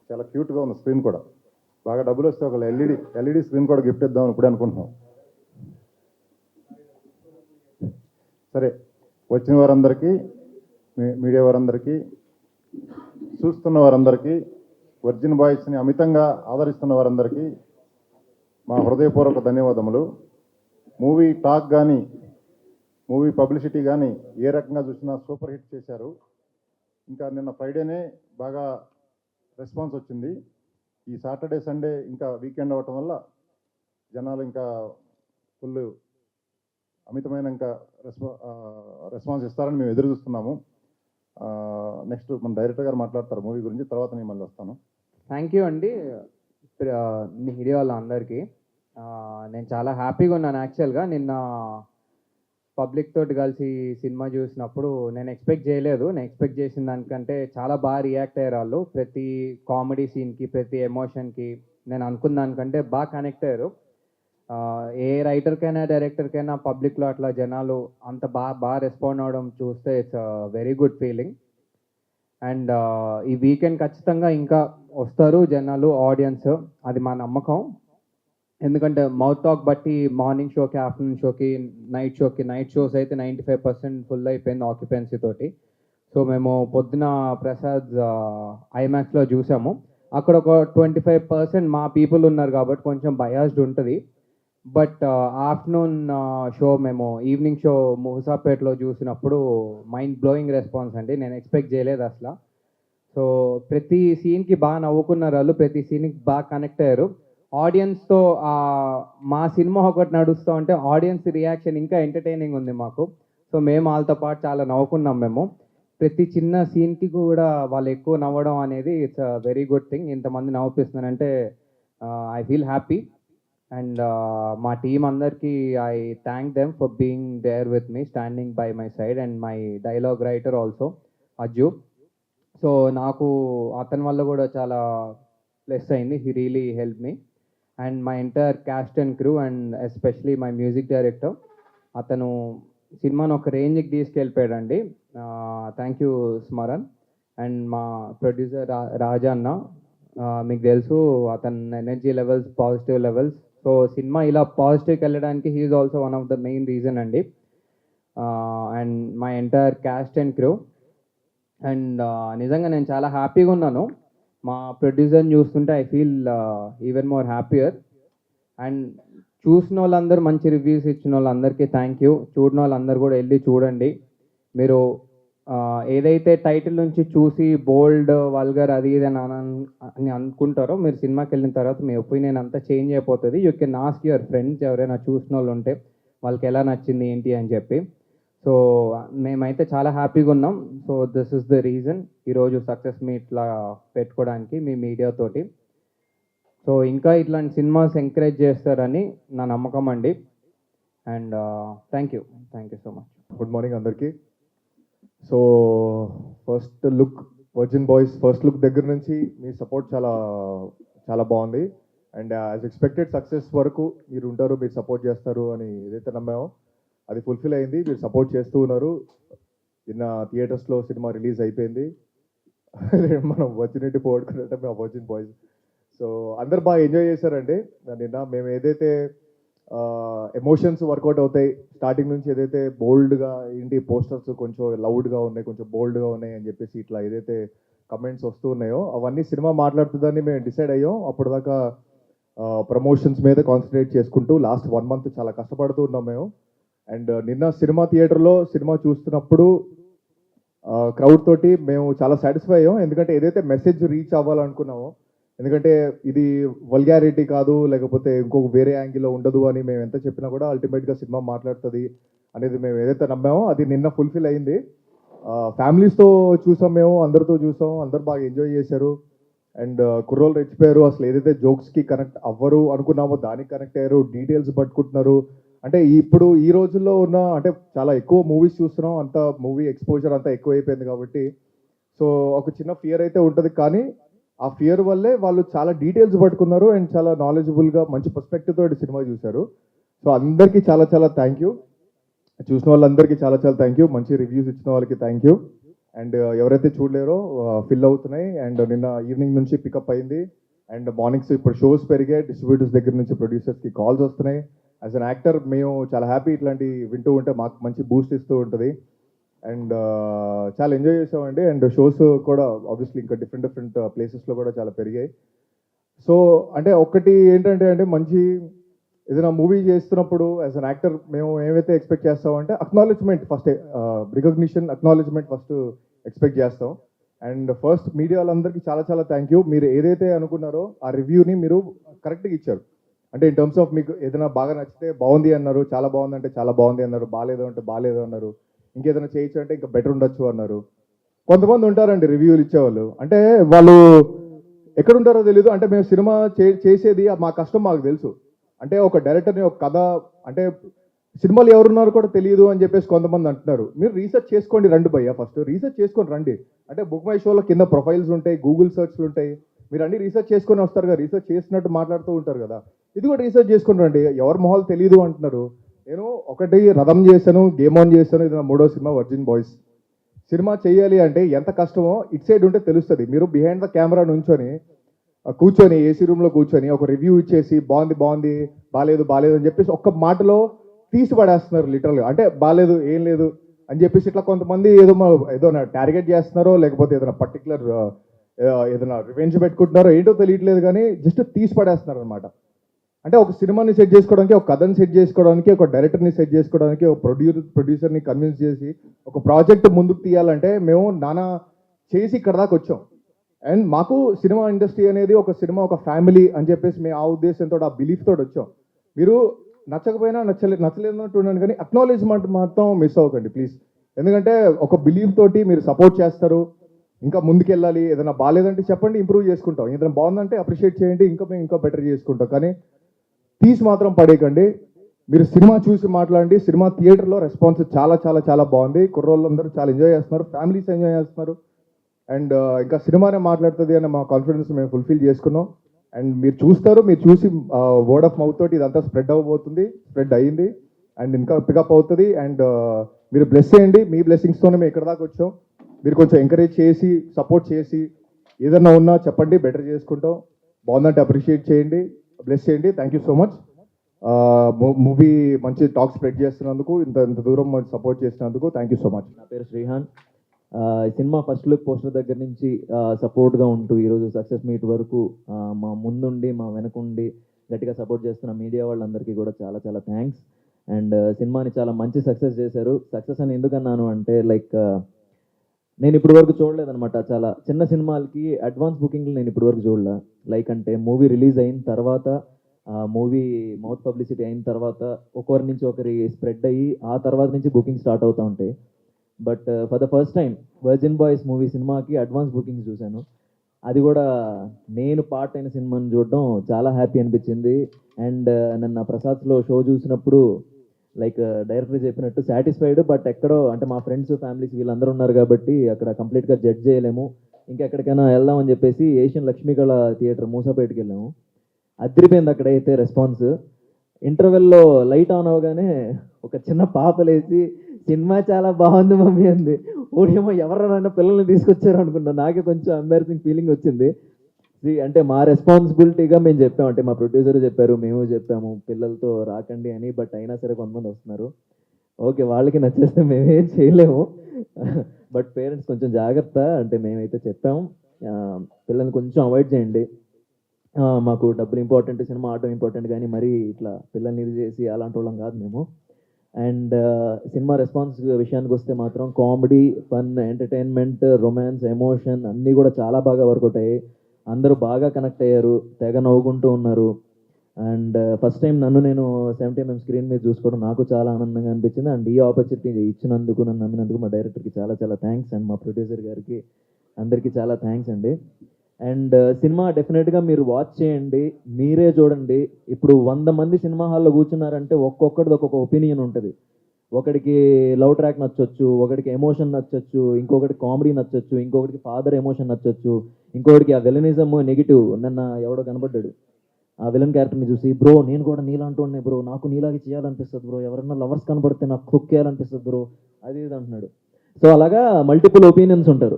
చాలా క్యూట్గా ఉంది స్క్రీన్ కూడా. బాగా డబ్బులు వస్తే ఒక ఎల్ఈడి స్క్రీన్ కూడా గిఫ్ట్ ఇద్దామని ఇప్పుడే అనుకుంటున్నాం. సరే, వచ్చిన వారందరికీ, మీడియా వారందరికీ, చూస్తున్న వారందరికీ, వర్జిన్ బాయ్స్ని అమితంగా ఆదరిస్తున్న వారందరికీ మా హృదయపూర్వక ధన్యవాదములు. మూవీ టాక్ కానీ, మూవీ పబ్లిసిటీ కానీ ఏ రకంగా చూసినా సూపర్ హిట్ చేశారు. ఇంకా నిన్న ఫ్రైడేనే బాగా రెస్పాన్స్ వచ్చింది. ఈ సాటర్డే సండే ఇంకా వీకెండ్ అవ్వటం వల్ల జనాలు ఇంకా ఫుల్ అమితమైన ఇంకా రెస్పాన్స్ ఇస్తారని మేము ఎదురు చూస్తున్నాము. నెక్స్ట్ మన డైరెక్టర్ గారు మాట్లాడతారు మూవీ గురించి, తర్వాత నేను మళ్ళీ వస్తాను. థ్యాంక్ యూ అండి మీడియా వాళ్ళందరికీ. నేను చాలా హ్యాపీగా ఉన్నాను. యాక్చువల్గా నిన్న పబ్లిక్ తోటి కలిసి సినిమా చూసినప్పుడు నేను ఎక్స్పెక్ట్ చేయలేదు. నేను ఎక్స్పెక్ట్ చేసిన దానికంటే చాలా బాగా రియాక్ట్ అయ్యారు వాళ్ళు. ప్రతి కామెడీ సీన్కి, ప్రతి ఎమోషన్కి నేను అనుకున్న దానికంటే బాగా కనెక్ట్ అయ్యారు. ఏ రైటర్కైనా డైరెక్టర్కైనా పబ్లిక్లో అట్లా జనాలు అంత బాగా రెస్పాండ్ అవ్వడం చూస్తే it's very good feeling. And ఈ వీకెండ్ ఖచ్చితంగా ఇంకా వస్తారు జనాలు, ఆడియన్స్, అది మా నమ్మకం. ఎందుకంటే మౌత్ టాక్ బట్టి మార్నింగ్ షోకి, ఆఫ్టర్నూన్ షోకి, నైట్ షోస్ అయితే 95% ఫుల్ అయిపోయింది ఆక్యుపెన్సీ తోటి. సో మేము పొద్దున ప్రసాద్ ఐమాక్స్లో చూసాము. అక్కడ ఒక 25% మా పీపుల్ ఉన్నారు కాబట్టి కొంచెం బయాస్డ్ ఉంటుంది. బట్ ఆఫ్టర్నూన్ షో మేము ఈవినింగ్ షో ముహసాపేటలో చూసినప్పుడు మైండ్ బ్లోయింగ్ రెస్పాన్స్ అండి. నేను ఎక్స్పెక్ట్ చేయలేదు అసలు. సో ప్రతి సీన్కి బాగా నవ్వుకున్నారు వాళ్ళు, ప్రతి సీన్కి బాగా కనెక్ట్ అయ్యారు. ఆడియన్స్తో మా సినిమా ఒకటి నడుస్తూ ఉంటే ఆడియన్స్ రియాక్షన్ ఇంకా ఎంటర్టైనింగ్ ఉంది మాకు. సో మేము వాళ్ళతో పాటు చాలా నవ్వుకున్నాం. మేము ప్రతి చిన్న సీన్కి కూడా వాళ్ళు ఎక్కువ నవ్వడం అనేది it's a very good thing. ఇంతమంది నవ్విస్తున్నారంటే ఐ ఫీల్ హ్యాపీ. అండ్ మా టీం అందరికీ I thank them for being there with me, standing by my side, and my dialogue writer also Ajju. So నాకు అతని వల్ల కూడా చాలా ప్లస్ అయింది. He really help me. And my entire cast and crew, and especially my music director, అతను సినిమాను ఒక రేంజ్కి తీసుకెళ్ళిపోయాడండి. Thank you Smaran. అండ్ మా ప్రొడ్యూసర్ రాజా అన్న, మీకు తెలుసు అతని energy levels, positive levels. So cinema ఇలా పాజిటివ్కి వెళ్ళడానికి he is also one of the main reason అండి. And my entire cast and crew. And నిజంగా నేను చాలా హ్యాపీగా ఉన్నాను. మా ప్రొడ్యూసర్ని చూస్తుంటే I feel even more happier. And చూసిన వాళ్ళందరూ, మంచి రివ్యూస్ ఇచ్చిన వాళ్ళందరికీ థ్యాంక్ యూ. చూడని వాళ్ళందరూ కూడా వెళ్ళి చూడండి. మీరు ఏదైతే టైటిల్ నుంచి చూసి బోల్డ్, వల్గర్, అది ఇది అని అనుకుంటారో, మీరు సినిమాకి వెళ్ళిన తర్వాత మీ ఒపీనియన్ అంతా చేంజ్ అయిపోతుంది. You can ask your friends, ఎవరైనా చూసిన వాళ్ళు ఉంటే వాళ్ళకి ఎలా నచ్చింది ఏంటి అని చెప్పి. సో మేమైతే చాలా హ్యాపీగా ఉన్నాం. So this is the reason ఈరోజు సక్సెస్ మీట్లా పెట్టుకోవడానికి మీ మీడియాతోటి. సో ఇంకా ఇట్లాంటి సినిమాస్ ఎంకరేజ్ చేస్తారని నా నమ్మకం అండి. And thank you so much. Good morning అందరికీ. So first look, virgin boys first look దగ్గర నుంచి మీ సపోర్ట్ చాలా చాలా బాగుంది. అండ్ యాజ్ ఎక్స్పెక్టెడ్ సక్సెస్ వరకు మీరు ఉంటారు, మీరు సపోర్ట్ చేస్తారు అని ఏదైతే నమ్మామో అది ఫుల్ఫిల్ అయింది. మీరు సపోర్ట్ చేస్తూ ఉన్నారు. నిన్న థియేటర్స్లో సినిమా రిలీజ్ అయిపోయింది. మనం వచ్చినట్టు పోగొట్టుకున్నట్టే మేము వర్జిన్ బాయ్స్. సో అందరు బాగా ఎంజాయ్ చేశారండి నిన్న. మేము ఏదైతే ఎమోషన్స్ వర్కౌట్ అవుతాయి స్టార్టింగ్ నుంచి, ఏదైతే బోల్డ్గా ఏంటి పోస్టర్స్ కొంచెం లౌడ్గా ఉన్నాయి, కొంచెం బోల్డ్గా ఉన్నాయి అని చెప్పేసి ఇట్లా ఏదైతే కమెంట్స్ వస్తూ ఉన్నాయో అవన్నీ సినిమా మాట్లాడుతుందని మేము డిసైడ్ అయ్యాం. అప్పటిదాకా ప్రమోషన్స్ మీద కాన్సన్ట్రేట్ చేసుకుంటూ లాస్ట్ 1 month చాలా కష్టపడుతూ ఉన్నాం మేము. అండ్ నిన్న సినిమా థియేటర్లో సినిమా చూస్తున్నప్పుడు క్రౌడ్ తోటి మేము చాలా సాటిస్ఫై అయ్యాం. ఎందుకంటే ఏదైతే మెసేజ్ రీచ్ అవ్వాలనుకున్నామో, ఎందుకంటే ఇది వల్గారిటీ కాదు, లేకపోతే ఇంకొక వేరే యాంగిల్లో ఉండదు అని మేము ఎంత చెప్పినా కూడా అల్టిమేట్గా సినిమా మాట్లాడుతుంది అనేది మేము ఏదైతే నమ్మామో అది నిన్న ఫుల్ఫిల్ అయింది. ఫ్యామిలీస్తో చూసాం, మేము అందరితో చూసాం, అందరు బాగా ఎంజాయ్ చేశారు. అండ్ కుర్రోళ్ళు రెచ్చిపోయారు. అసలు ఏదైతే జోక్స్కి కనెక్ట్ అవ్వరు అనుకున్నామో దానికి కనెక్ట్ అయ్యారు, డీటెయిల్స్ పట్టుకుంటున్నారు. అంటే ఇప్పుడు ఈ రోజుల్లో ఉన్న, అంటే చాలా ఎక్కువ మూవీస్ చూస్తున్నాం, అంత మూవీ ఎక్స్పోజర్ అంతా ఎక్కువ అయిపోయింది కాబట్టి సో ఒక చిన్న ఫియర్ అయితే ఉంటుంది. కానీ ఆ ఫియర్ వల్లే వాళ్ళు చాలా డీటెయిల్స్ పట్టుకున్నారు అండ్ చాలా నాలెడ్జబుల్గా మంచి పర్స్పెక్టివ్ తోటి సినిమా చూశారు. సో అందరికీ చాలా చాలా థ్యాంక్ యూ. చూసిన వాళ్ళందరికీ చాలా చాలా థ్యాంక్ యూ. మంచి రివ్యూస్ ఇచ్చిన వాళ్ళకి థ్యాంక్ యూ. అండ్ ఎవరైతే చూడలేరో ఫిల్ అవుతున్నాయి. అండ్ నిన్న ఈవినింగ్ నుంచి పికప్ అయింది. అండ్ మార్నింగ్స్ ఇప్పుడు షోస్ పెరిగాయి, డిస్ట్రిబ్యూటర్స్ దగ్గర నుంచి ప్రొడ్యూసర్స్కి కాల్స్ వస్తున్నాయి. యాజ్ అన్ యాక్టర్ మేము చాలా హ్యాపీ, ఇట్లాంటి వింటూ ఉంటే మాకు మంచి బూస్ట్ ఇస్తూ ఉంటుంది. అండ్ చాలా ఎంజాయ్ చేసామండి. అండ్ షోస్ కూడా ఆబ్వియస్లీ ఇంకా డిఫరెంట్ ప్లేసెస్లో కూడా చాలా పెరిగాయి. సో అంటే ఒకటి ఏంటంటే అంటే మంచి ఏదైనా మూవీ చేస్తున్నప్పుడు యాజ్ అన్ యాక్టర్ మేము ఏవైతే ఎక్స్పెక్ట్ చేస్తామంటే acknowledgement first, recognition, acknowledgement first expect చేస్తాం. అండ్ ఫస్ట్ మీడియా వాళ్ళందరికీ చాలా చాలా థ్యాంక్ యూ. మీరు ఏదైతే అనుకున్నారో ఆ రివ్యూని మీరు కరెక్ట్గా ఇచ్చారు. అంటే ఇన్ టర్మ్స్ ఆఫ్ మీకు ఏదైనా బాగా నచ్చితే బాగుంది అన్నారు, చాలా బాగుంది అంటే చాలా బాగుంది అన్నారు, బాగాలేదు అంటే బాగాలేదు అన్నారు, ఇంకేదైనా చేయొచ్చు అంటే ఇంకా బెటర్ ఉండొచ్చు అన్నారు. కొంతమంది ఉంటారండి రివ్యూలు ఇచ్చేవాళ్ళు, అంటే వాళ్ళు ఎక్కడ ఉంటారో తెలియదు. అంటే మేము సినిమా చేసేది మా కష్టం మాకు తెలుసు. అంటే ఒక డైరెక్టర్ని, ఒక కథ, అంటే సినిమాలు ఎవరున్నారో కూడా తెలియదు అని చెప్పేసి కొంతమంది అంటున్నారు. మీరు రీసెర్చ్ చేసుకోండి, రండి భయ్య, ఫస్ట్ రీసెర్చ్ చేసుకొని రండి. అంటే బుక్ మై షోలో కింద ప్రొఫైల్స్ ఉంటాయి, గూగుల్ సర్చ్లు ఉంటాయి, మీరు అన్ని రీసెర్చ్ చేసుకొని వస్తారు కదా, రీసెర్చ్ చేసినట్టు మాట్లాడుతూ ఉంటారు కదా, ఇది కూడా రీసెర్చ్ చేసుకొని రండి. ఎవరి మొహాలు తెలియదు అంటున్నారు. నేను ఒకటి రథం చేశాను, గేమ్ ఆన్ చేశాను, ఇది నా 3వ సినిమా వర్జిన్ బాయ్స్. సినిమా చేయాలి అంటే ఎంత కష్టమో ఇట్ సైడ్ ఉంటే తెలుస్తుంది. మీరు బిహైండ్ ద కెమెరా నుంచొని కూర్చొని ఏసీ రూమ్లో కూర్చొని ఒక రివ్యూ ఇచ్చేసి బాగుంది బాగుంది, బాగాలేదు బాగాలేదు అని చెప్పేసి ఒక్క మాటలో తీసి పడేస్తున్నారు లిటరల్గా. అంటే బాగాలేదు, ఏం లేదు అని చెప్పేసి ఇట్లా కొంతమంది ఏదో టార్గెట్ చేస్తున్నారో, లేకపోతే ఏదైనా పర్టికులర్ ఏదైనా రివెంజ్ పెట్టుకుంటున్నారో ఏంటో తెలియట్లేదు, కానీ జస్ట్ తీసి పడేస్తున్నారు అనమాట. అంటే ఒక సినిమాని సెట్ చేసుకోవడానికి, ఒక కథని సెట్ చేసుకోవడానికి, ఒక డైరెక్టర్ని సెట్ చేసుకోవడానికి, ఒక ప్రొడ్యూసర్ని కన్విన్స్ చేసి ఒక ప్రాజెక్ట్ ముందుకు తీయాలంటే మేము నానా చేసి ఇక్కడ దాకా వచ్చాం. అండ్ మాకు సినిమా ఇండస్ట్రీ అనేది ఒక సినిమా, ఒక ఫ్యామిలీ అని చెప్పేసి మేము ఆ ఉద్దేశంతో, ఆ బిలీఫ్ తోటి వచ్చాం. మీరు నచ్చకపోయినా నచ్చలేదన్నట్టు ఉండండి, కానీ అక్నాలెడ్జ్మెంట్ మాత్రం మిస్ అవ్వకండి ప్లీజ్. ఎందుకంటే ఒక బిలీఫ్ తోటి మీరు సపోర్ట్ చేస్తారు, ఇంకా ముందుకెళ్ళాలి. ఏదైనా బాగాలేదంటే చెప్పండి, ఇంప్రూవ్ చేసుకుంటాం. ఏదైనా బాగుందంటే అప్రిషియేట్ చేయండి, మేము ఇంకా బెటర్ చేసుకుంటాం. కానీ తీసి మాత్రం పడేయకండి. మీరు సినిమా చూసి మాట్లాడండి. సినిమా థియేటర్లో రెస్పాన్స్ చాలా చాలా చాలా బాగుంది. కుర్రోళ్ళందరూ చాలా ఎంజాయ్ చేస్తున్నారు, ఫ్యామిలీస్ ఎంజాయ్ చేస్తున్నారు. అండ్ ఇంకా సినిమానే మాట్లాడుతుంది అనే మా కాన్ఫిడెన్స్ మేము ఫుల్ఫిల్ చేసుకున్నాం. అండ్ మీరు చూస్తారు, మీరు చూసి వర్డ్ ఆఫ్ మౌత్ తోటి ఇదంతా స్ప్రెడ్ అవ్వబోతుంది, స్ప్రెడ్ అయ్యింది అండ్ ఇంకా పికప్ అవుతుంది. అండ్ మీరు బ్లెస్ చేయండి, మీ బ్లెస్సింగ్స్తోనే మేము ఇక్కడ దాకా వచ్చాం. మీరు కొంచెం ఎంకరేజ్ చేసి, సపోర్ట్ చేసి, ఏదన్నా ఉన్నా చెప్పండి, బెటర్ చేసుకుంటాం. బాగుందంటే అప్రిషియేట్ చేయండి, బ్లెస్ చేయండి. Thank you so much. Movie మంచి టాక్ స్ప్రెడ్ చేస్తున్నందుకు, ఇంత దూరం సపోర్ట్ చేసినందుకు థ్యాంక్ యూ సో మచ్. నా పేరు శ్రీహాన్. ఈ సినిమా ఫస్ట్ లుక్ పోస్టర్ దగ్గర నుంచి సపోర్ట్గా ఉంటూ ఈరోజు సక్సెస్ మీట్ వరకు మా ముందుండి, మా వెనకుండి గట్టిగా సపోర్ట్ చేస్తున్న మీడియా వాళ్ళందరికీ కూడా చాలా చాలా థ్యాంక్స్. అండ్ సినిమాని చాలా మంచి సక్సెస్ చేశారు. సక్సెస్ అని ఎందుకన్నాను అంటే లైక్ నేను ఇప్పటి వరకు చూడలేదన్నమాట. చాలా చిన్న సినిమాలకి అడ్వాన్స్ బుకింగ్లు నేను ఇప్పటి వరకు చూడలే. లైక్ అంటే మూవీ రిలీజ్ అయిన తర్వాత, మూవీ మౌత్ పబ్లిసిటీ అయిన తర్వాత ఒకరి నుంచి ఒకరి స్ప్రెడ్ అయ్యి ఆ తర్వాత నుంచి బుకింగ్ స్టార్ట్ అవుతూ ఉంటాయి. But for the first time virgin boys movie సినిమాకి అడ్వాన్స్ బుకింగ్స్ చూశాను. అది కూడా నేను పార్ట్ అయిన సినిమాని చూడడం చాలా హ్యాపీ అనిపించింది. అండ్ నన్ను ప్రసాద్లో షో చూసినప్పుడు లైక్ డైరెక్టర్ చెప్పినట్టు సాటిస్ఫైడ్. బట్ ఎక్కడో అంటే మా ఫ్రెండ్స్, ఫ్యామిలీస్ వీళ్ళందరూ ఉన్నారు కాబట్టి అక్కడ కంప్లీట్గా జడ్జ్ చేయలేము. ఇంకెక్కడికైనా వెళ్దామని చెప్పేసి ఏషియన్ లక్ష్మీకళ థియేటర్ మూసాపేటకి వెళ్ళాము. అదిరిపోయింది అక్కడైతే రెస్పాన్స్. ఇంటర్వెల్లో లైట్ ఆన్ అవగానే ఒక చిన్న పాప లేచి సినిమా చాలా బాగుంది మమ్మీ అంది. ఓడేమో ఎవరైనా పిల్లల్ని తీసుకొచ్చారు అనుకున్నా. నాకే కొంచెం ఎంబారసింగ్ ఫీలింగ్ వచ్చింది. అంటే మా రెస్పాన్సిబిలిటీగా మేము చెప్పాము, అంటే మా ప్రొడ్యూసర్ చెప్పారు, మేము చెప్పాము పిల్లలతో రాకండి అని. బట్ అయినా సరే కొంతమంది వస్తున్నారు. ఓకే, వాళ్ళకి నచ్చేస్తే మేమేం చేయలేము. బట్ పేరెంట్స్ కొంచెం జాగ్రత్త, అంటే మేమైతే చెప్పాము పిల్లల్ని కొంచెం అవాయిడ్ చేయండి. మాకు డబ్బులు ఇంపార్టెంట్, సినిమా ఆడడం ఇంపార్టెంట్, కానీ మరీ ఇట్లా పిల్లల్ని ఇది చేసి అలాంటి వాళ్ళం కాదు మేము. అండ్ సినిమా రెస్పాన్స్ విషయానికి వస్తే మాత్రం comedy, fun, entertainment, romance, emotion అన్నీ కూడా చాలా బాగా వర్కౌట్ అయ్యాయి. అందరూ బాగా కనెక్ట్ అయ్యారు, తెగ నవ్వుకుంటూ ఉన్నారు. అండ్ ఫస్ట్ టైం నేను 70mm స్క్రీన్ మీద చూసుకోవడం నాకు చాలా ఆనందంగా అనిపించింది. అండ్ ఈ ఆపర్చునిటీ ఇచ్చినందుకు, నన్ను నమ్మినందుకు మా డైరెక్టర్కి చాలా చాలా థ్యాంక్స్. అండ్ మా ప్రొడ్యూసర్ గారికి అందరికీ చాలా థ్యాంక్స్ అండి. అండ్ సినిమా డెఫినెట్గా మీరు వాచ్ చేయండి, మీరే చూడండి. ఇప్పుడు 100 మంది సినిమా హాల్లో కూర్చున్నారంటే ఒక్కొక్కటిది ఒక్కొక్క ఒపీనియన్ ఉంటుంది. ఒకడికి లవ్ ట్రాక్ నచ్చొచ్చు, ఒకడికి ఎమోషన్ నచ్చొచ్చు, ఇంకొకటి కామెడీ నచ్చొచ్చు, ఇంకొకటికి ఫాదర్ ఎమోషన్ నచ్చొచ్చు, ఇంకొకటికి ఆ విలనిజం నెగిటివ్. నిన్న ఎవడో కనబడ్డాడు ఆ విలన్ క్యారెక్టర్ని చూసి, బ్రో నేను కూడా నీలాంటి ఉన్నాయి బ్రో, నాకు నీలాగే చేయాలనిపిస్తుంది బ్రో, ఎవరన్నా లవర్స్ కనబడితే నాకు తొక్కేయాలనిపిస్తుంది బ్రో, అది ఇది అంటున్నాడు. సో అలాగా మల్టిపుల్ ఒపీనియన్స్ ఉంటారు.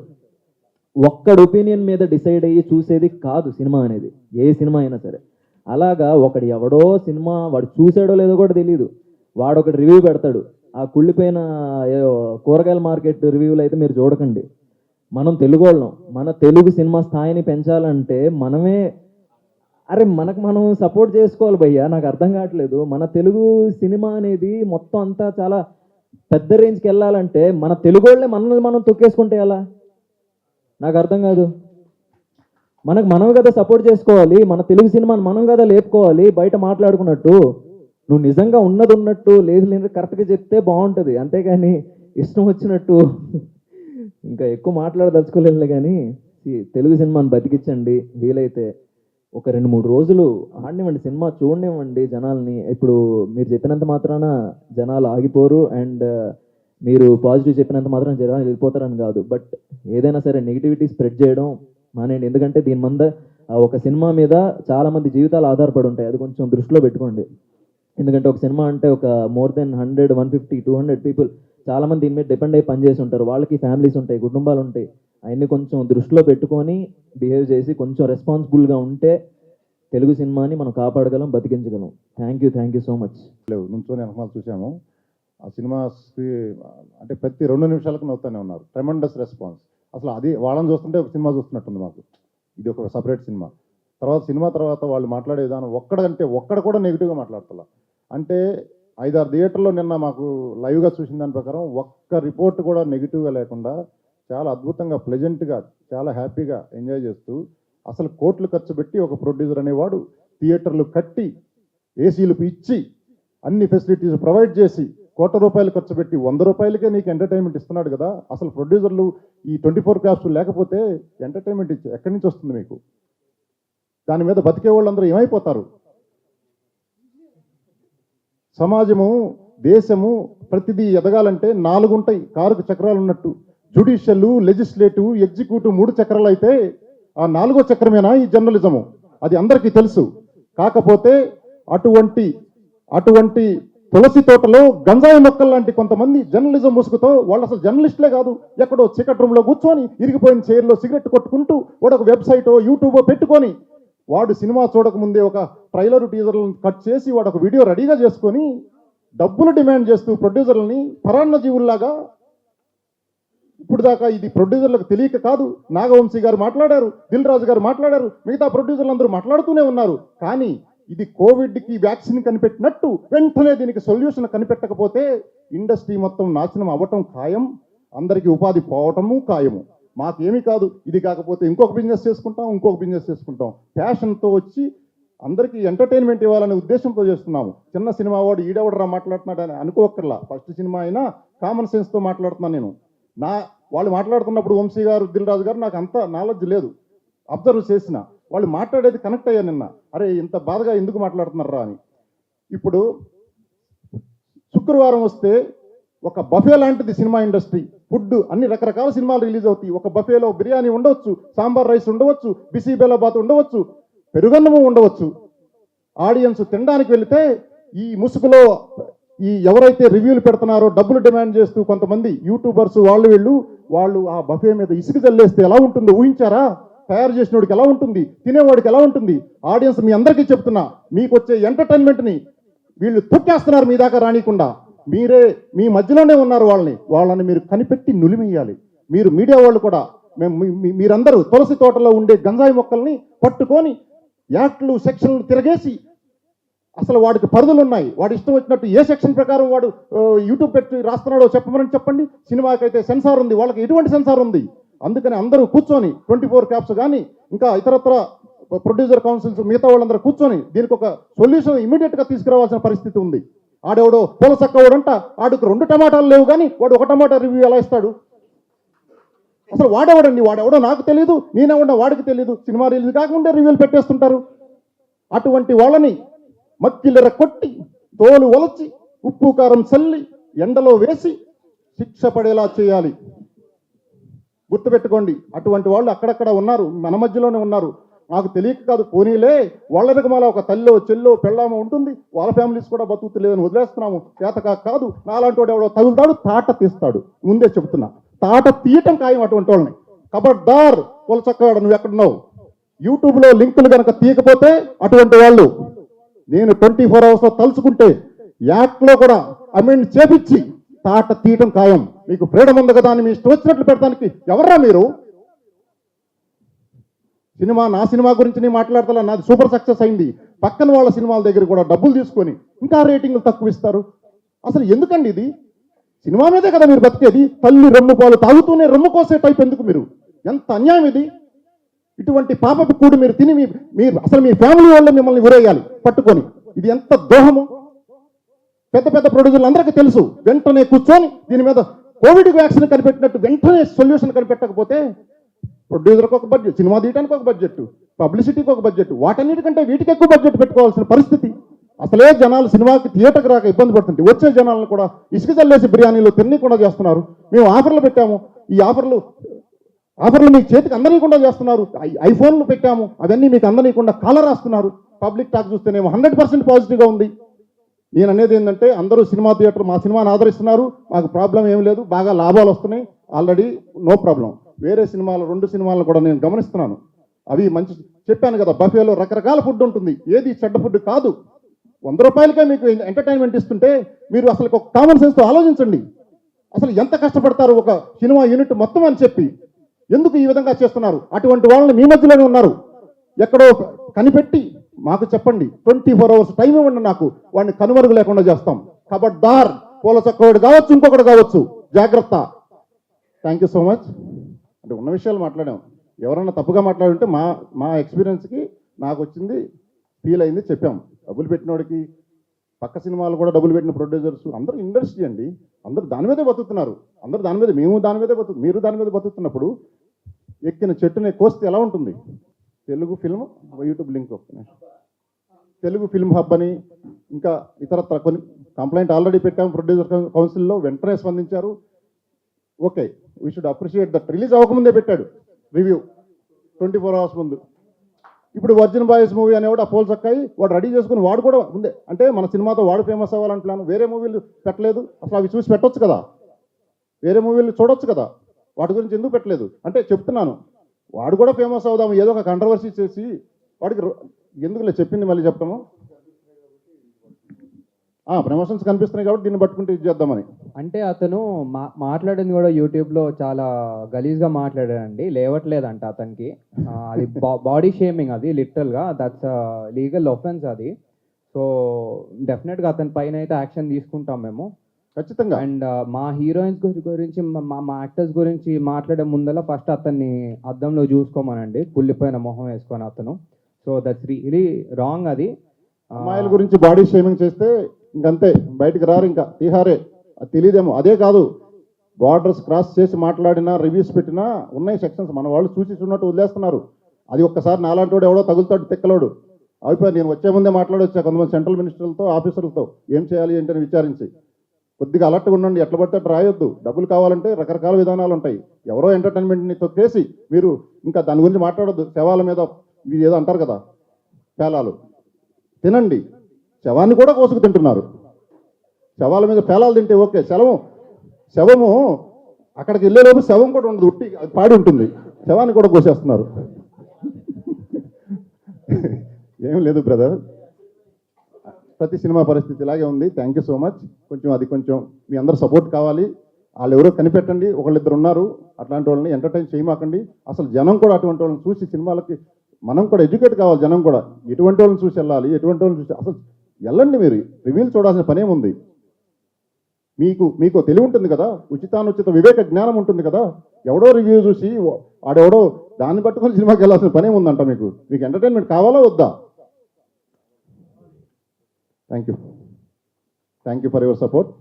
ఒక్కడి ఒపీనియన్ మీద డిసైడ్ అయ్యి చూసేది కాదు సినిమా అనేది, ఏ సినిమా అయినా సరే. అలాగా ఒకడు ఎవడో సినిమా వాడు చూసాడో లేదో కూడా తెలియదు, వాడు ఒకటి రివ్యూ పెడతాడు. ఆ కుళ్ళిపోయిన కూరగాయల మార్కెట్ రివ్యూలు అయితే మీరు చూడకండి. మనం తెలుగు వాళ్ళం, మన తెలుగు సినిమా స్థాయిని పెంచాలంటే మనమే మనకు మనం సపోర్ట్ చేసుకోవాలి భయ్యా. నాకు అర్థం కావట్లేదు, మన తెలుగు సినిమా అనేది మొత్తం అంతా చాలా పెద్ద రేంజ్కి వెళ్ళాలంటే మన తెలుగు వాళ్ళే మనల్ని మనం తొక్కేసుకుంటే ఎలా? నాకు అర్థం కాదు. మనం కదా సపోర్ట్ చేసుకోవాలి, మన తెలుగు సినిమాని మనం కదా లేపుకోవాలి. బయట మాట్లాడుకున్నట్టు నువ్వు నిజంగా ఉన్నది ఉన్నట్టు లేదు లేదు కరెక్ట్గా చెప్తే బాగుంటుంది, అంతేగాని ఇష్టం వచ్చినట్టు ఇంకా ఎక్కువ మాట్లాడదలుచుకోలేదు. కానీ తెలుగు సినిమాని బతికించండి, వీలైతే ఒక 2-3 రోజులు ఆడనివ్వండి, సినిమా చూడనివ్వండి జనాల్ని. ఇప్పుడు మీరు చెప్పినంత మాత్రాన జనాలు ఆగిపోరు, అండ్ మీరు పాజిటివ్ చెప్పినంత మాత్రం జనాలు వెళ్ళిపోతారని కాదు. బట్ ఏదైనా సరే నెగిటివిటీ స్ప్రెడ్ చేయడం మానేయండి. ఎందుకంటే దీని మంద ఒక సినిమా మీద చాలామంది జీవితాలు ఆధారపడి ఉంటాయి, అది కొంచెం దృష్టిలో పెట్టుకోండి. ఎందుకంటే ఒక సినిమా అంటే ఒక మోర్ దెన్ 100, 150, 200 పీపుల్ చాలామంది దీని మీద డిపెండ్ అయ్యి పనిచేసి ఉంటారు. వాళ్ళకి ఫ్యామిలీస్ ఉంటాయి, కుటుంబాలు ఉంటాయి. అవన్నీ కొంచెం దృష్టిలో పెట్టుకొని బిహేవ్ చేసి కొంచెం రెస్పాన్సిబుల్గా ఉంటే తెలుగు సినిమాని మనం కాపాడగలం, బతికించగలం. Thank you so much. లేవు నుంచొని వెనకమాల చూసాము ఆ సినిమాకి, అంటే ప్రతి 2 నిమిషాలకు నవ్వుతూనే ఉన్నారు. Tremendous response. అసలు అది వాళ్ళని చూస్తుంటే ఒక సినిమా చూస్తున్నట్టుంది మాకు. ఇది ఒక సపరేట్ సినిమా. సినిమా తర్వాత వాళ్ళు మాట్లాడే విధానం ఒక్కడ కూడా నెగిటివ్గా మాట్లాడుతున్నా. అంటే 5-6 థియేటర్లో నిన్న మాకు లైవ్గా చూసిన దాని ప్రకారం ఒక్క రిపోర్ట్ కూడా నెగిటివ్గా లేకుండా చాలా అద్భుతంగా ప్లెజెంట్గా చాలా హ్యాపీగా ఎంజాయ్ చేస్తూ, అసలు కోట్లు ఖర్చు పెట్టి ఒక ప్రొడ్యూసర్ అనేవాడు థియేటర్లు కట్టి ఏసీలు ఇచ్చి అన్ని ఫెసిలిటీస్ ప్రొవైడ్ చేసి ₹1,00,00,000 ఖర్చు పెట్టి 100 రూపాయలకే నీకు ఎంటర్టైన్మెంట్ ఇస్తున్నాడు కదా. అసలు ప్రొడ్యూసర్లు ఈ 24 క్రాఫ్ట్స్ లేకపోతే ఎంటర్టైన్మెంట్ ఎక్కడి నుంచి వస్తుంది మీకు? దాని మీద బతికే వాళ్ళందరూ ఏమైపోతారు? సమాజము, దేశము ప్రతిదీ ఎదగాలంటే 4 ఉంటాయి, కారుకు చక్రాలు ఉన్నట్టు. జుడిషియల్, లెజిస్లేటివ్, ఎగ్జిక్యూటివ్ 3 చక్రాలు అయితే ఆ 4వ చక్రమేనా ఈ జర్నలిజము? అది అందరికీ తెలుసు. కాకపోతే అటువంటి తులసి తోటలో గంజాయి మొక్కలు లాంటి కొంతమంది జర్నలిజం ముసుగుతో, వాళ్ళు అసలు జర్నలిస్టులే కాదు, ఎక్కడో చీకటి రూమ్లో కూర్చొని ఇరిగిపోయిన చైర్లో సిగరెట్ కొట్టుకుంటూ వాడు ఒక వెబ్సైటో యూట్యూబో పెట్టుకొని, వాడు సినిమా చూడకముందే ఒక ట్రైలర్ టీజర్లను కట్ చేసి వాడు ఒక వీడియో రెడీగా చేసుకొని డబ్బులు డిమాండ్ చేస్తూ ప్రొడ్యూసర్లని పరాన్న జీవుల్లాగా. ఇప్పుడు దాకా ఇది ప్రొడ్యూసర్లకు తెలియక కాదు, నాగవంశీ గారు మాట్లాడారు, దిల్ రాజు గారు మాట్లాడారు, మిగతా ప్రొడ్యూసర్లు అందరూ మాట్లాడుతూనే ఉన్నారు. కానీ ఇది కోవిడ్కి వ్యాక్సిన్ కనిపెట్టినట్టు వెంటనే దీనికి సొల్యూషన్ కనిపెట్టకపోతే ఇండస్ట్రీ మొత్తం నాశనం అవ్వటం ఖాయం, అందరికీ ఉపాధి పోవటము ఖాయము. మాకేమీ కాదు, ఇది కాకపోతే ఇంకొక బిజినెస్ చేసుకుంటాం. ప్యాషన్తో వచ్చి అందరికీ ఎంటర్టైన్మెంట్ ఇవ్వాలనే ఉద్దేశంతో చేస్తున్నాము. చిన్న సినిమా వాడు ఈడెవడరా మాట్లాడుతున్నాడని అనుకోకర్లా. ఫస్ట్ సినిమా అయినా కామన్ సెన్స్తో మాట్లాడుతున్నాను నేను. వాళ్ళు మాట్లాడుతున్నప్పుడు వంశీ గారు, దిల్ రాజు గారు నాకు అంత నాలెడ్జ్ లేదు, అబ్జర్వ్ చేసిన వాళ్ళు మాట్లాడేది కనెక్ట్ అయ్యా నిన్న. అరే ఇంత బాధగా ఎందుకు మాట్లాడుతున్నారా అని. ఇప్పుడు శుక్రవారం వస్తే ఒక బఫే లాంటిది సినిమా ఇండస్ట్రీ. ఫుడ్ అన్ని రకరకాల సినిమాలు రిలీజ్ అవుతాయి. ఒక బఫేలో బిర్యానీ ఉండవచ్చు, సాంబార్ రైస్ ఉండవచ్చు, బిసి బెల్లబాత్ ఉండవచ్చు, పెరుగన్నము ఉండవచ్చు. ఆడియన్స్ తినడానికి వెళితే ఈ ముసుగులో ఈ ఎవరైతే రివ్యూలు పెడుతున్నారో డబ్బులు డిమాండ్ చేస్తూ కొంతమంది యూట్యూబర్స్ వాళ్ళు ఆ బఫే మీద ఇసుక జల్లేస్తే ఎలా ఉంటుందో ఊహించారా? తయారు చేసినోడికి ఎలా ఉంటుంది, తినేవాడికి ఎలా ఉంటుంది? ఆడియన్స్ మీ అందరికీ చెప్తున్నా, మీకు వచ్చే ఎంటర్టైన్మెంట్ని వీళ్ళు తొక్కేస్తున్నారు మీ దాకా రానికుండా. మీరే మీ మధ్యలోనే ఉన్నారు, వాళ్ళని మీరు కనిపెట్టి నులిమేయాలి. మీరు మీడియా వాళ్ళు కూడా మీరందరూ తులసి తోటలో ఉండే గంజాయి మొక్కల్ని పట్టుకొని యాక్ట్లు సెక్షన్లు తిరగేసి, అసలు వాడికి పరిధులు ఉన్నాయి, వాడు ఇష్టం వచ్చినట్టు ఏ సెక్షన్ ప్రకారం వాడు యూట్యూబ్ పెట్టి రాస్తున్నాడో చెప్పండి. సినిమాకైతే సెన్సార్ ఉంది, వాళ్ళకి ఎటువంటి సెన్సార్ ఉంది? అందుకని అందరూ కూర్చొని 24 క్యాప్స్ కానీ ఇంకా ఇతరత్ర ప్రొడ్యూసర్ కౌన్సిల్స్ మిగతా వాళ్ళందరూ కూర్చొని దీనికి ఒక సొల్యూషన్ ఇమీడియట్గా తీసుకురావాల్సిన పరిస్థితి ఉంది. ఆడెవడో పూల చక్కవాడంట, ఆడికి 2 టమాటాలు లేవు కానీ వాడు 1 టమాటా రివ్యూ ఎలా ఇస్తాడు? అసలు వాడెవడో నాకు తెలియదు, నేనెవడో వాడికి తెలియదు. సినిమా రిలీజ్ కాకుండా రివ్యూలు పెట్టేస్తుంటారు. అటువంటి వాళ్ళని మక్కిలెర కొట్టి, తోలు ఒలచి, ఉప్పు కారం చల్లి, ఎండలో వేసి శిక్ష పడేలా చేయాలి. గుర్తుపెట్టుకోండి, అటువంటి వాళ్ళు అక్కడక్కడ ఉన్నారు, మన మధ్యలోనే ఉన్నారు. నాకు తెలియక కాదు, పోనీలే వాళ్ళ రకమాల ఒక తల్లో చెల్లో పెళ్ళామో ఉంటుంది, వాళ్ళ ఫ్యామిలీస్ కూడా బతుకుతలేదని వదిలేస్తున్నాము. చేతకా కాదు, నాలాంటి వాడు ఎవడో తగులుతాడు, తాట తీస్తాడు. ముందే చెబుతున్నా, తాట తీయటం ఖాయం అటువంటి వాళ్ళని. ఖబర్దార్ పొలచక్కవాడు, నువ్వు ఎక్కడున్నావు? యూట్యూబ్లో లింకులు కనుక తీయకపోతే అటువంటి వాళ్ళు నేను 24 అవర్స్లో తలుచుకుంటే యాక్ట్లో కూడా అమెండ్ చేపించి తాట తీయటం ఖాయం. మీకు ఫ్రీడమ్ ఉంది కదా అని మీ ఇష్టం వచ్చినట్లు పెట్టడానికి ఎవర్రా మీరు? నా సినిమా గురించి నేను మాట్లాడతా, నాది సూపర్ సక్సెస్ అయింది. పక్కన వాళ్ళ సినిమాల దగ్గర కూడా డబ్బులు తీసుకొని ఇంకా రేటింగ్లు తక్కువ ఇస్తారు. అసలు ఎందుకండి ఇది? సినిమా మీదే కదా మీరు బతికేది. తల్లి రొమ్ము పాలు తాగుతూనే రొమ్ము కోసే టైప్ ఎందుకు మీరు? ఎంత అన్యాయం ఇది! ఇటువంటి పాపపు కూడి మీరు తిని మీరు అసలు మీ ఫ్యామిలీ వాళ్ళే మిమ్మల్ని ఉరేయాలి పట్టుకొని. ఇది ఎంత దోహము! పెద్ద పెద్ద ప్రొడ్యూసర్లు అందరికీ తెలుసు. వెంటనే కూర్చొని దీని మీద కోవిడ్ వ్యాక్సిన్ కనిపెట్టినట్టు వెంటనే సొల్యూషన్ కనిపెట్టకపోతే ప్రొడ్యూసర్కి ఒక బడ్జెట్, సినిమా తీయడానికి ఒక బడ్జెట్, పబ్లిసిటీకి ఒక బడ్జెట్, వాటన్నిటికంటే వీటికి ఎక్కువ బడ్జెట్ పెట్టుకోవాల్సిన పరిస్థితి. అసలే జనాలు సినిమాకి థియేటర్కి రాక ఇబ్బంది పడుతుంది. వచ్చే జనాలను కూడా ఇసుక చల్లేసి బిర్యానీలో తినకుండా చేస్తున్నారు. మేము ఆఫర్లు పెట్టాము, ఈ ఆఫర్లు మీకు చేతికి అందనీయకుండా చేస్తున్నారు. ఐఫోన్లు పెట్టాము, అవన్నీ మీకు అందనీయకుండా కాలర్ రాస్తున్నారు. పబ్లిక్ టాక్ చూస్తేనేమో 100% పాజిటివ్గా ఉంది. నేను అనేది ఏంటంటే అందరూ సినిమా థియేటర్ మా సినిమాని ఆదరిస్తున్నారు, మాకు ప్రాబ్లం ఏం లేదు, బాగా లాభాలు వస్తున్నాయి, ఆల్రెడీ నో ప్రాబ్లం. వేరే సినిమాలు 2 సినిమాలను కూడా నేను గమనిస్తున్నాను. అవి మంచి, చెప్పాను కదా, బఫేలో రకరకాల ఫుడ్ ఉంటుంది, ఏది చెడ్డ ఫుడ్ కాదు. 100 రూపాయలకే మీకు ఎంటర్టైన్మెంట్ ఇస్తుంటే మీరు అసలు ఒక కామన్ సెన్స్తో ఆలోచించండి. అసలు ఎంత కష్టపడతారు ఒక సినిమా యూనిట్ మొత్తం అని చెప్పి. ఎందుకు ఈ విధంగా చేస్తున్నారు? అటువంటి వాళ్ళని మీ మధ్యలోనే ఉన్నారు. ఎక్కడో కనిపెట్టి మాకు చెప్పండి, 24 అవర్స్ టైం ఇవ్వండి నాకు, వాడిని కనుమరుగు లేకుండా చేస్తాం. ఖబర్దార్, పూల చక్కవాడు కావచ్చు, ఇంకొకటి కావచ్చు, జాగ్రత్త. Thank you so much. అంటే ఉన్న విషయాలు మాట్లాడాం. ఎవరన్నా తప్పుగా మాట్లాడుంటే మా ఎక్స్పీరియన్స్కి నాకు వచ్చింది, ఫీల్ అయింది చెప్పాం. డబ్బులు పెట్టినోడికి, పక్క సినిమాలు కూడా డబ్బులు పెట్టిన ప్రొడ్యూసర్స్ అందరూ ఇండస్ట్రీ అండి, అందరూ దాని మీదే బతుకుతున్నారు. అందరూ దాని మీద, మేము దాని మీదే మీరు దాని మీద బతుకుతున్నప్పుడు ఎక్కిన చెట్టుని కోస్తే ఎలా ఉంటుంది? Telugu film YouTube link, Telugu film hub అని ఇంకా ఇతరత్ర కొన్ని కంప్లైంట్ ఆల్రెడీ పెట్టాము ప్రొడ్యూసర్ కౌన్సిల్లో, వెంటనే స్పందించారు. Okay, we should appreciate that. Release అవ్వకముందే పెట్టాడు రివ్యూ 24 అవర్స్ ముందు. ఇప్పుడు వర్జిన్ బాయ్స్ మూవీ అనేవాడు ఆ పోల్ చక్కాయి వాడు రెడీ చేసుకుని వాడు కూడా ఉందే. అంటే మన సినిమాతో వాడు ఫేమస్ అవ్వాలని ప్లాన్. వేరే మూవీలు పెట్టలేదు, అసలు అవి చూసి పెట్టొచ్చు కదా, వేరే మూవీలు చూడొచ్చు కదా, వాటి గురించి ఎందుకు పెట్టలేదు అంటే చెప్తున్నాను. వాడు కూడా ఫేమస్ అవుదాము, ఏదో ఒక కంట్రవర్సీ చేసి వాడికి ఎందుకులే చెప్పింది మళ్ళీ చెప్తాము. ప్రమోషన్స్ కనిపిస్తున్నాయి కాబట్టి దీన్ని పట్టుకుంటే ఇది చేద్దామని. అంటే అతను మాట్లాడింది కూడా యూట్యూబ్లో చాలా గలీజ్గా మాట్లాడాడండి, లేవట్లేదంట అతనికి. అది బాడీ షేమింగ్, అది లిటరల్గా దట్స్ లీగల్ ఒఫెన్స్ అది. సో డెఫినెట్గా అతని పైన అయితే యాక్షన్ తీసుకుంటాం మేము ఖచ్చితంగా. అండ్ మా హీరోయిన్స్ గురించి మా యాక్టర్స్ గురించి మాట్లాడే ముందర ఫస్ట్ అతన్ని అద్దంలో చూసుకోమనండి, కుళ్ళిపోయిన మొహం వేసుకొని అతను. So that's really wrong. అది అమ్మాయిల గురించి బాడీ షేమింగ్ చేస్తే ఇంకంతే, బయటికి రారు, ఇంకా తీహారే. అది తెలియదేమో. అదే కాదు, బార్డర్స్ క్రాస్ చేసి మాట్లాడినా, రివ్యూస్ పెట్టినా ఉన్నాయి సెక్షన్స్, మన వాళ్ళు చూసి చూడట్టు వదిలేస్తున్నారు. అది ఒక్కసారి నాలాంటి వాడు ఎవడో తగులుతాడు తిక్కలోడు అయిపోయి. నేను వచ్చే ముందే మాట్లాడొచ్చా కొంతమంది సెంట్రల్ మినిస్టర్లతో, ఆఫీసర్లతో, ఏం చేయాలి ఏంటని విచారించి. కొద్దిగా అలర్ట్గా ఉండండి, ఎట్లా పడితే అట్లా రాయొద్దు. డబ్బులు కావాలంటే రకరకాల విధానాలు ఉంటాయి. ఎవరో ఎంటర్టైన్మెంట్ని తొక్కేసి మీరు ఇంకా దాని గురించి మాట్లాడొద్దు. శవాల మీద ఇది ఏదో అంటారు కదా, పేలాలు తినండి, శవాన్ని కూడా కోసుకు తింటున్నారు. శవాల మీద పేలాలు తింటే ఓకే, శవము అక్కడికి వెళ్ళేలోపు శవం కూడా ఉండదు, ఉట్టి పాడి ఉంటుంది, శవాన్ని కూడా కోసేస్తున్నారు. ఏం లేదు బ్రదర్, ప్రతి సినిమా పరిస్థితి ఇలాగే ఉంది. Thank you so much. కొంచెం మీ అందరూ సపోర్ట్ కావాలి. వాళ్ళు ఎవరో కనిపెట్టండి, ఒకళ్ళిద్దరు ఉన్నారు, అట్లాంటి వాళ్ళని ఎంటర్టైన్ చేయమాకండి. అసలు జనం కూడా అటువంటి వాళ్ళని చూసి సినిమాలకి మనం కూడా ఎడ్యుకేట్ కావాలి. జనం కూడా ఎటువంటి వాళ్ళని చూసి వెళ్ళాలి, ఎటువంటి వాళ్ళని చూసి అసలు వెళ్ళండి. మీరు రివ్యూలు చూడాల్సిన పనేముంది? మీకు తెలివి ఉంటుంది కదా, ఉచితానుచిత వివేక జ్ఞానం ఉంటుంది కదా. ఎవడో రివ్యూ చూసి ఆడెవడో దాన్ని పట్టుకొని సినిమాకి వెళ్ళాల్సిన పనేముందంట? మీకు ఎంటర్టైన్మెంట్ కావాలా వద్దా? Thank you for your support.